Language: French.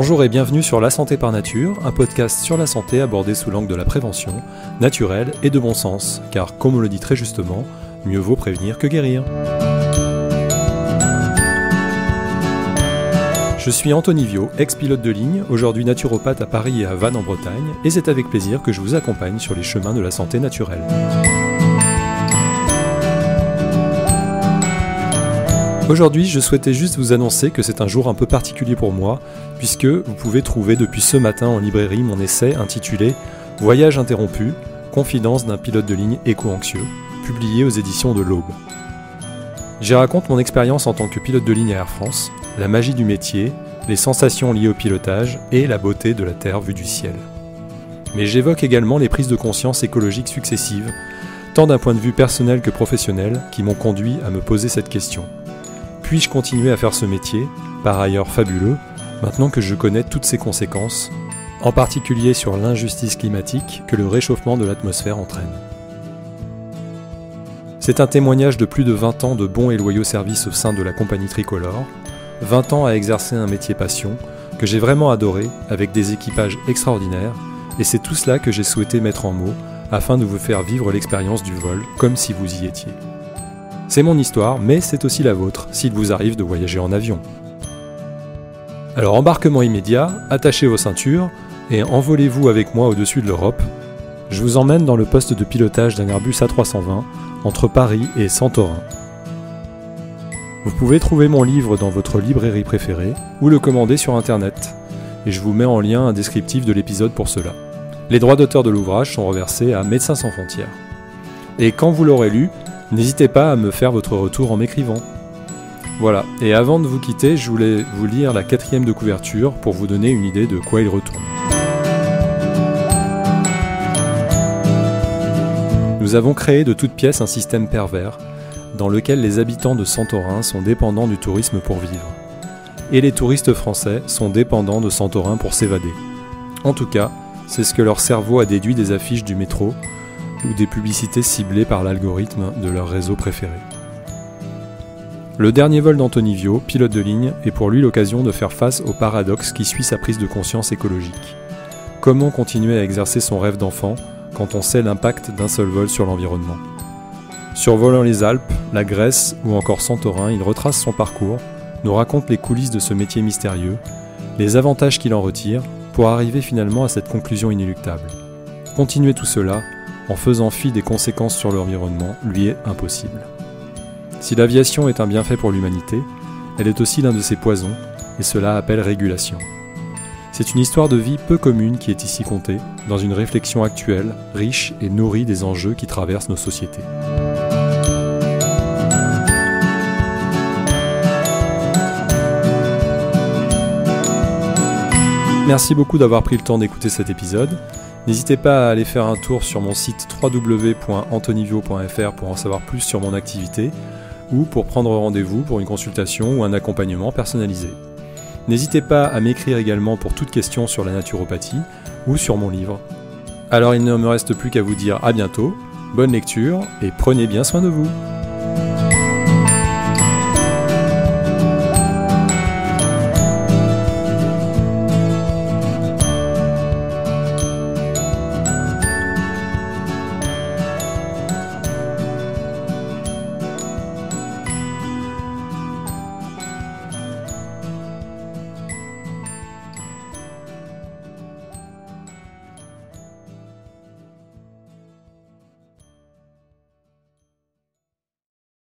Bonjour et bienvenue sur La Santé par Nature, un podcast sur la santé abordé sous l'angle de la prévention, naturelle et de bon sens, car comme on le dit très justement, mieux vaut prévenir que guérir. Je suis Anthony Viau, ex-pilote de ligne, aujourd'hui naturopathe à Paris et à Vannes en Bretagne, et c'est avec plaisir que je vous accompagne sur les chemins de la santé naturelle. Aujourd'hui, je souhaitais juste vous annoncer que c'est un jour un peu particulier pour moi, puisque vous pouvez trouver depuis ce matin en librairie mon essai intitulé « Voyage interrompu, confidence d'un pilote de ligne éco-anxieux », publié aux éditions de l'Aube. J'y raconte mon expérience en tant que pilote de ligne à Air France, la magie du métier, les sensations liées au pilotage et la beauté de la Terre vue du ciel. Mais j'évoque également les prises de conscience écologiques successives, tant d'un point de vue personnel que professionnel, qui m'ont conduit à me poser cette question. Puis-je continuer à faire ce métier, par ailleurs fabuleux, maintenant que je connais toutes ses conséquences, en particulier sur l'injustice climatique que le réchauffement de l'atmosphère entraîne. C'est un témoignage de plus de 20 ans de bons et loyaux services au sein de la compagnie tricolore, 20 ans à exercer un métier passion, que j'ai vraiment adoré, avec des équipages extraordinaires, et c'est tout cela que j'ai souhaité mettre en mots, afin de vous faire vivre l'expérience du vol comme si vous y étiez. C'est mon histoire, mais c'est aussi la vôtre, s'il vous arrive de voyager en avion. Alors embarquement immédiat, attachez vos ceintures, et envolez-vous avec moi au-dessus de l'Europe. Je vous emmène dans le poste de pilotage d'un Airbus A320, entre Paris et Santorin. Vous pouvez trouver mon livre dans votre librairie préférée, ou le commander sur internet, et je vous mets en lien un descriptif de l'épisode pour cela. Les droits d'auteur de l'ouvrage sont reversés à Médecins sans frontières. Et quand vous l'aurez lu, n'hésitez pas à me faire votre retour en m'écrivant. Voilà, et avant de vous quitter, je voulais vous lire la 4e de couverture pour vous donner une idée de quoi il retourne. Nous avons créé de toutes pièces un système pervers, dans lequel les habitants de Santorin sont dépendants du tourisme pour vivre. Et les touristes français sont dépendants de Santorin pour s'évader. En tout cas, c'est ce que leur cerveau a déduit des affiches du métro, ou des publicités ciblées par l'algorithme de leur réseau préféré. Le dernier vol d'Anthony Viau, pilote de ligne, est pour lui l'occasion de faire face au paradoxe qui suit sa prise de conscience écologique. Comment continuer à exercer son rêve d'enfant quand on sait l'impact d'un seul vol sur l'environnement ? Survolant les Alpes, la Grèce ou encore Santorin, il retrace son parcours, nous raconte les coulisses de ce métier mystérieux, les avantages qu'il en retire, pour arriver finalement à cette conclusion inéluctable. Continuer tout cela, en faisant fi des conséquences sur l'environnement, lui est impossible. Si l'aviation est un bienfait pour l'humanité, elle est aussi l'un de ses poisons, et cela appelle régulation. C'est une histoire de vie peu commune qui est ici contée, dans une réflexion actuelle, riche et nourrie des enjeux qui traversent nos sociétés. Merci beaucoup d'avoir pris le temps d'écouter cet épisode. N'hésitez pas à aller faire un tour sur mon site www.anthonyvio.fr pour en savoir plus sur mon activité ou pour prendre rendez-vous pour une consultation ou un accompagnement personnalisé. N'hésitez pas à m'écrire également pour toute question sur la naturopathie ou sur mon livre. Alors il ne me reste plus qu'à vous dire à bientôt, bonne lecture et prenez bien soin de vous.